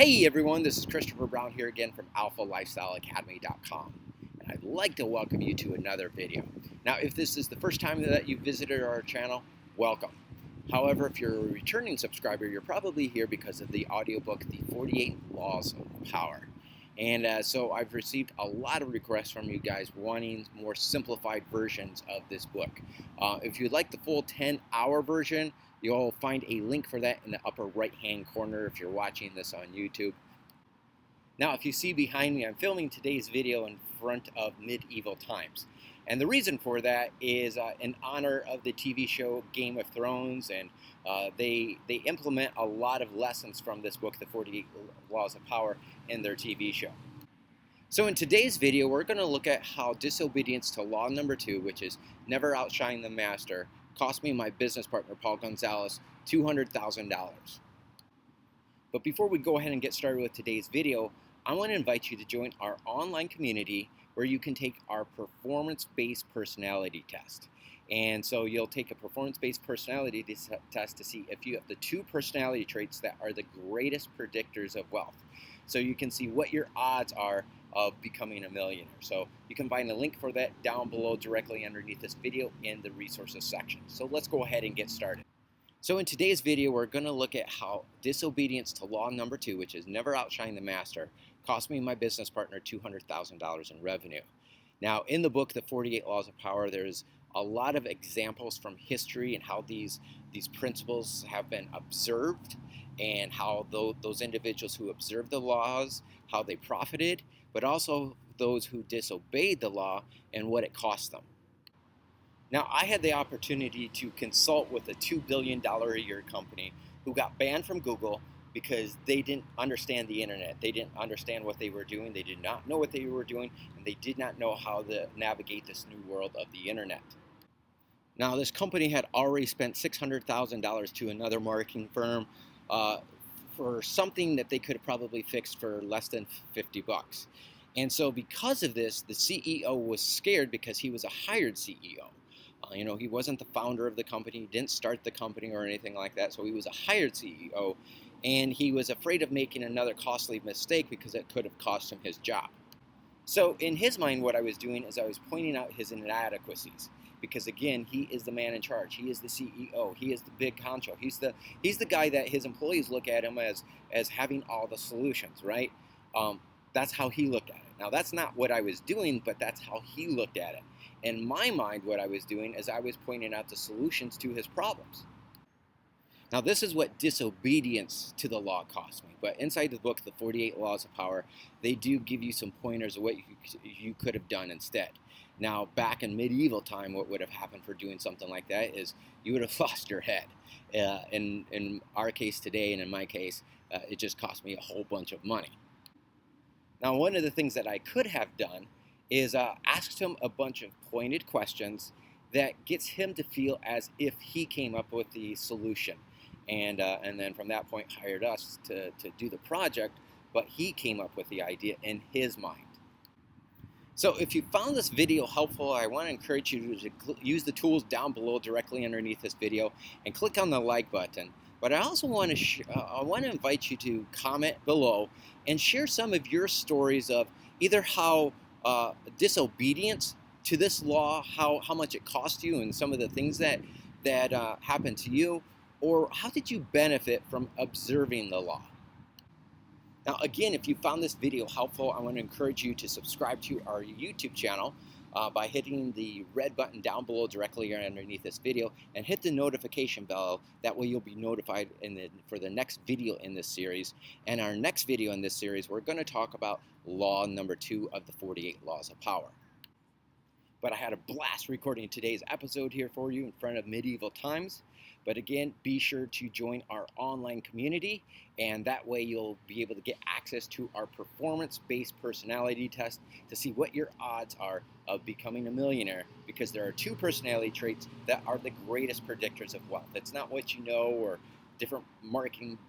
Hey everyone, this is Christopher Brown here again from AlphaLifestyleAcademy.com, and I'd like to welcome you to another video. Now, if this is the first time that you visited our channel, welcome. However, if you're a returning subscriber, you're probably here because of the audiobook, The 48 Laws of Power. And so I've received a lot of requests from you guys wanting more simplified versions of this book. If you'd like the full 10-hour version, you'll find a link for that in the upper right-hand corner if you're watching this on YouTube. Now, if you see behind me, I'm filming today's video in front of medieval times. And the reason for that is in honor of the TV show Game of Thrones, and they implement a lot of lessons from this book, The 48 Laws of Power, in their TV show. So in today's video, we're going to look at how disobedience to law number 2, which is never outshine the master, cost me and my business partner, Paul Gonzalez, $200,000. But before we go ahead and get started with today's video, I want to invite you to join our online community where you can take our performance-based personality test. And so you'll take a performance-based personality test to see if you have the 2 personality traits that are the greatest predictors of wealth. So you can see what your odds are of becoming a millionaire. So you can find a link for that down below directly underneath this video in the resources section. So let's go ahead and get started. So in today's video, we're going to look at how disobedience to law number 2, which is never outshine the master, cost me and my business partner $200,000 in revenue. Now, in the book, The 48 Laws of Power, there's a lot of examples from history and how these principles have been observed, and how those individuals who observed the laws, how they profited, but also those who disobeyed the law and what it cost them. Now, I had the opportunity to consult with a $2 billion a year company who got banned from Google because they didn't understand the internet. They didn't understand what they were doing. They did not know what they were doing, and they did not know how to navigate this new world of the internet. Now, this company had already spent $600,000 to another marketing firm for something that they could have probably fixed for less than 50 bucks. And so because of this, the CEO was scared because he was a hired CEO. He wasn't the founder of the company, he didn't start the company or anything like that, so he was a hired CEO, and he was afraid of making another costly mistake because it could have cost him his job. So in his mind, what I was doing is I was pointing out his inadequacies. Because again, he is the man in charge. He is the CEO. He is the big honcho. He's the guy that his employees look at him as having all the solutions, right? That's how he looked at it. Now, that's not what I was doing, but that's how he looked at it. In my mind, what I was doing is I was pointing out the solutions to his problems. Now, this is what disobedience to the law cost me. But inside the book, The 48 Laws of Power, they do give you some pointers of what you could have done instead. Now, back in medieval time, what would have happened for doing something like that is you would have lost your head. In our case today, and in my case, it just cost me a whole bunch of money. Now, one of the things that I could have done is asked him a bunch of pointed questions that gets him to feel as if he came up with the solution. And then from that point hired us to do the project, but he came up with the idea in his mind. So if you found this video helpful, I want to encourage you to use the tools down below directly underneath this video and click on the like button. But I also want to invite you to comment below and share some of your stories of either how disobedience to this law, how much it cost you and some of the things that happened to you, or how did you benefit from observing the law. Now, again, if you found this video helpful, I want to encourage you to subscribe to our YouTube channel by hitting the red button down below directly underneath this video, and hit the notification bell. That way you'll be notified for the next video in this series. And our next video in this series, we're going to talk about law number 2 of the 48 Laws of Power. But I had a blast recording today's episode here for you in front of medieval times. But again, be sure to join our online community, and that way you'll be able to get access to our performance-based personality test to see what your odds are of becoming a millionaire, because there are 2 personality traits that are the greatest predictors of wealth. It's not what you know or different marketing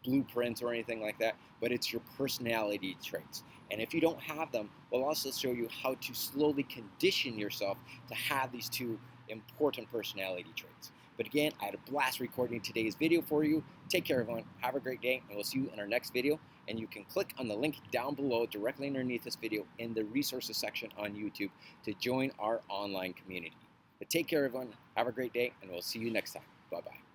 blueprints or anything like that, but it's your personality traits. And if you don't have them, we'll also show you how to slowly condition yourself to have these 2 important personality traits. But again, I had a blast recording today's video for you. Take care, everyone. Have a great day, and we'll see you in our next video. And you can click on the link down below, directly underneath this video, in the resources section on YouTube to join our online community. But take care, everyone. Have a great day, and we'll see you next time. Bye-bye.